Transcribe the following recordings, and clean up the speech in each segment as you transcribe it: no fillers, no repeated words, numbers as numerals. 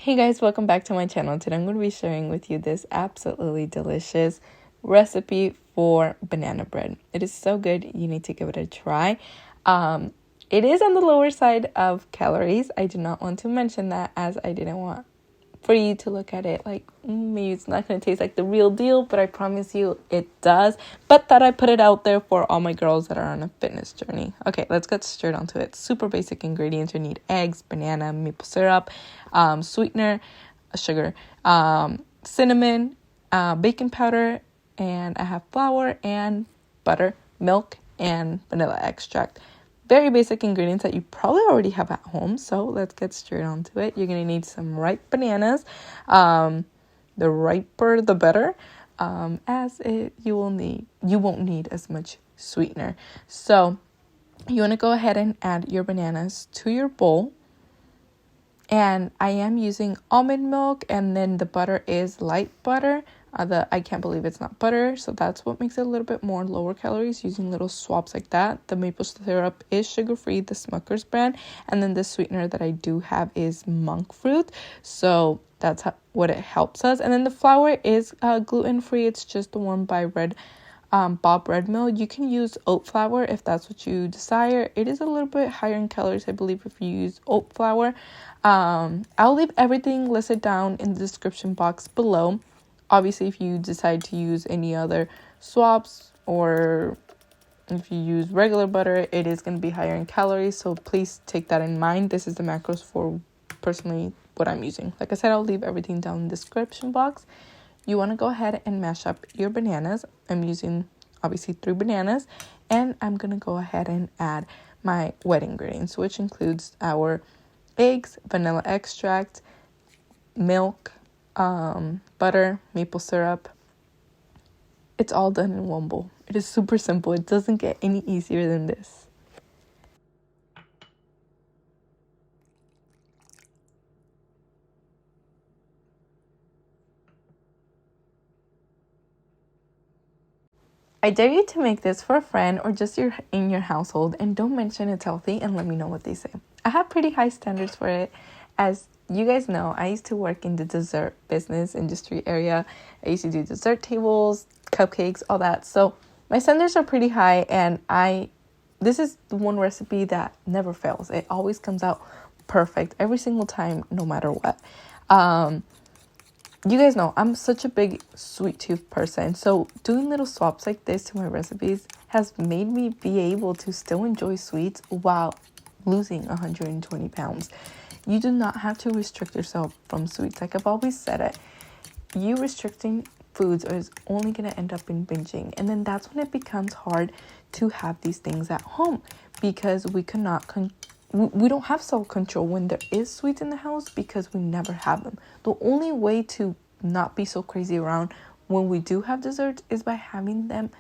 Hey guys, welcome back to my channel. Today I'm going to be sharing with you this absolutely delicious recipe for banana bread. It is so good, you need to give it a try. It is on the lower side of calories. I do not want to mention that, as I didn't want for you to look at it like maybe it's not going to taste like the real deal, but I promise you it does. But thought I put it out there for all my girls that are on a fitness journey. Okay, let's get straight onto it. Super basic ingredients. You need eggs, banana, maple syrup, sweetener, sugar, cinnamon, baking powder, and I have flour and butter, milk, and vanilla extract. Very basic ingredients that you probably already have at home. So let's get straight onto it. You're going to need some ripe bananas. The riper, the better. You won't need as much sweetener. So you want to go ahead and add your bananas to your bowl. And I am using almond milk, and then the butter is light butter. I can't believe it's not butter, so that's what makes it a little bit more lower calories, using little swabs like that. The maple syrup is sugar-free, the Smucker's brand, and then the sweetener that I do have is monkfruit, so that's what it helps us. And then the flour is gluten-free. It's just the one by Bob Red Mill. You can use oat flour if that's what you desire. It is a little bit higher in calories, I believe, if you use oat flour. I'll leave everything listed down in the description box below. Obviously, if you decide to use any other swabs or if you use regular butter, it is going to be higher in calories. So please take that in mind. This is the macros for personally what I'm using. Like I said, I'll leave everything down in the description box. You want to go ahead and mash up your bananas. I'm using obviously 3 bananas, and I'm going to go ahead and add my wet ingredients, which includes our eggs, vanilla extract, milk, butter, maple syrup. It's all done in one bowl. It is super simple. It doesn't get any easier than this. I dare you to make this for a friend or just in your household, and don't mention it's healthy and let me know what they say. I have pretty high standards for it. As you guys know, I used to work in the dessert business industry area. I used to do dessert tables, cupcakes, all that. So my standards are pretty high, and this is the one recipe that never fails. It always comes out perfect every single time, no matter what. You guys know I'm such a big sweet tooth person, so doing little swaps like this to my recipes has made me be able to still enjoy sweets while losing 120 pounds. You do not have to restrict yourself from sweets. Like I've always said it, you restricting foods is only going to end up in binging, and then that's when it becomes hard to have these things at home because we don't have self-control when there is sweets in the house because we never have them. The only way to not be so crazy around when we do have desserts is by having them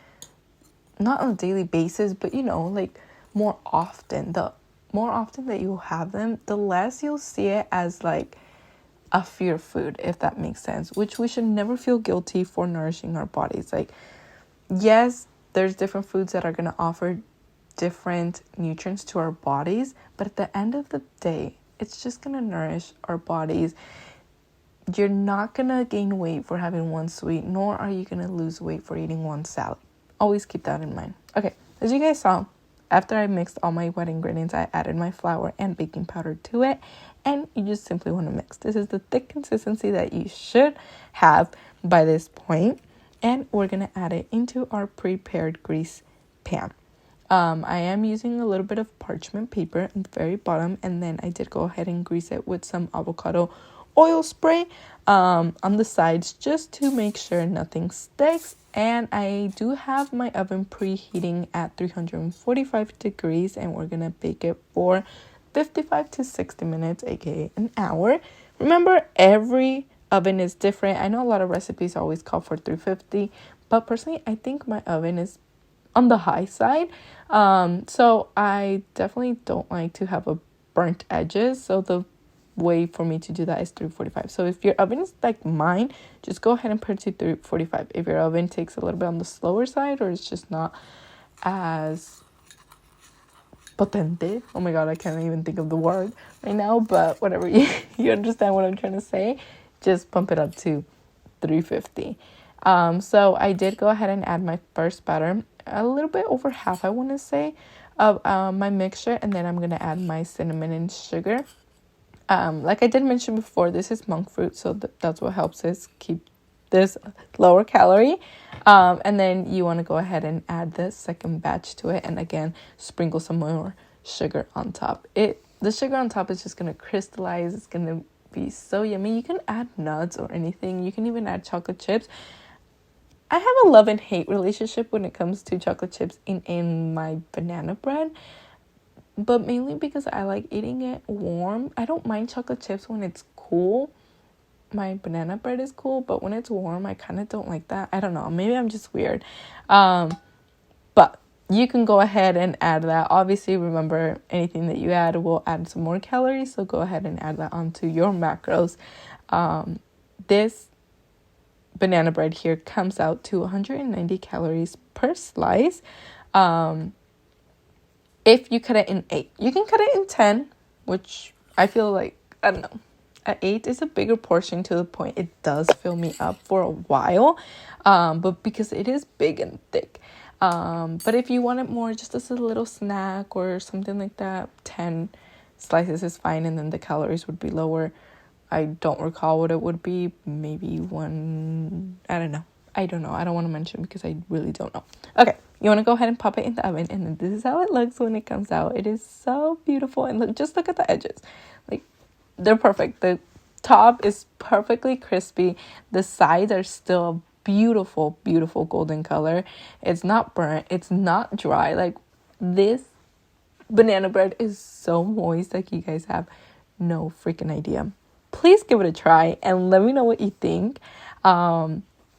not on a daily basis, but like more often. The more often that you have them, the less you'll see it as like a fear food, if that makes sense, which we should never feel guilty for nourishing our bodies. Like, yes, there's different foods that are going to offer different nutrients to our bodies, but at the end of the day, it's just going to nourish our bodies. You're not going to gain weight for having one sweet, nor are you going to lose weight for eating one salad. Always keep that in mind. Okay, as you guys saw, after I mixed all my wet ingredients, I added my flour and baking powder to it, and you just simply want to mix. This is the thick consistency that you should have by this point, and we're going to add it into our prepared grease pan. I am using a little bit of parchment paper at the very bottom, and then I did go ahead and grease it with some avocado oil spray on the sides just to make sure nothing sticks. And I do have my oven preheating at 345 degrees, and we're gonna bake it for 55 to 60 minutes, aka an hour. Remember, every oven is different. I know a lot of recipes always call for 350, but personally I think my oven is on the high side, so I definitely don't like to have a burnt edges, so the way for me to do that is 345. So if your oven is like mine, just go ahead and put it to 345. If your oven takes a little bit on the slower side, or it's just not as potente. Oh my god, I can't even think of the word right now, but whatever, you understand what I'm trying to say. Just bump it up to 350. So I did go ahead and add my first batter, a little bit over half, I want to say, of my mixture, and then I'm going to add my cinnamon and sugar. Like I did mention before, this is monk fruit, so that's what helps us keep this lower calorie. And then you want to go ahead and add the second batch to it, and again sprinkle some more sugar on top. The sugar on top is just going to crystallize. It's going to be so yummy. You can add nuts or anything. You can even add chocolate chips. I have a love and hate relationship when it comes to chocolate chips in my banana bread, but mainly because I like eating it warm. I don't mind chocolate chips when it's cool. My banana bread is cool, but when it's warm, I kind of don't like that. I don't know. Maybe I'm just weird. But you can go ahead and add that. Obviously, remember, anything that you add will add some more calories, so go ahead and add that onto your macros. This banana bread here comes out to 190 calories per slice. If you cut it in 8, you can cut it in 10, which I feel like, I don't know, at 8 is a bigger portion, to the point it does fill me up for a while, but because it is big and thick. But if you want it more just as a little snack or something like that, 10 slices is fine, and then the calories would be lower. I don't recall what it would be. Maybe one, I don't know. I don't want to mention because I really don't know. Okay, you want to go ahead and pop it in the oven, and then this is how it looks when it comes out. It is so beautiful, and look at the edges. Like, they're perfect. The top is perfectly crispy. The sides are still a beautiful, beautiful golden color. It's not burnt. It's not dry. Like, this banana bread is so moist. Like, you guys have no freaking idea. Please give it a try and let me know what you think.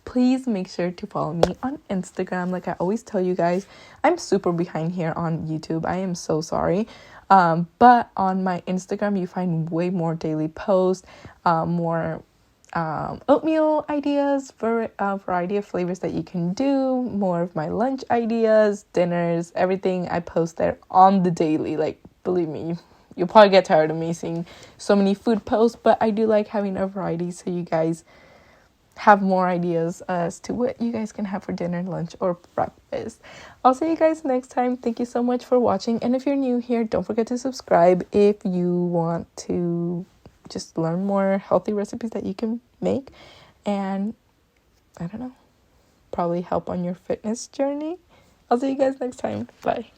Please make sure to follow me on Instagram. Like I always tell you guys, I'm super behind here on YouTube. I am so sorry. But on my Instagram, you find way more daily posts, more oatmeal ideas, for variety of flavors that you can do, more of my lunch ideas, dinners, everything I post there on the daily. Like, believe me, you'll probably get tired of me seeing so many food posts, but I do like having a variety so you guys have more ideas as to what you guys can have for dinner, lunch, or breakfast. I'll see you guys next time. Thank you so much for watching. And if you're new here, don't forget to subscribe if you want to just learn more healthy recipes that you can make. And I don't know, probably help on your fitness journey. I'll see you guys next time. Bye.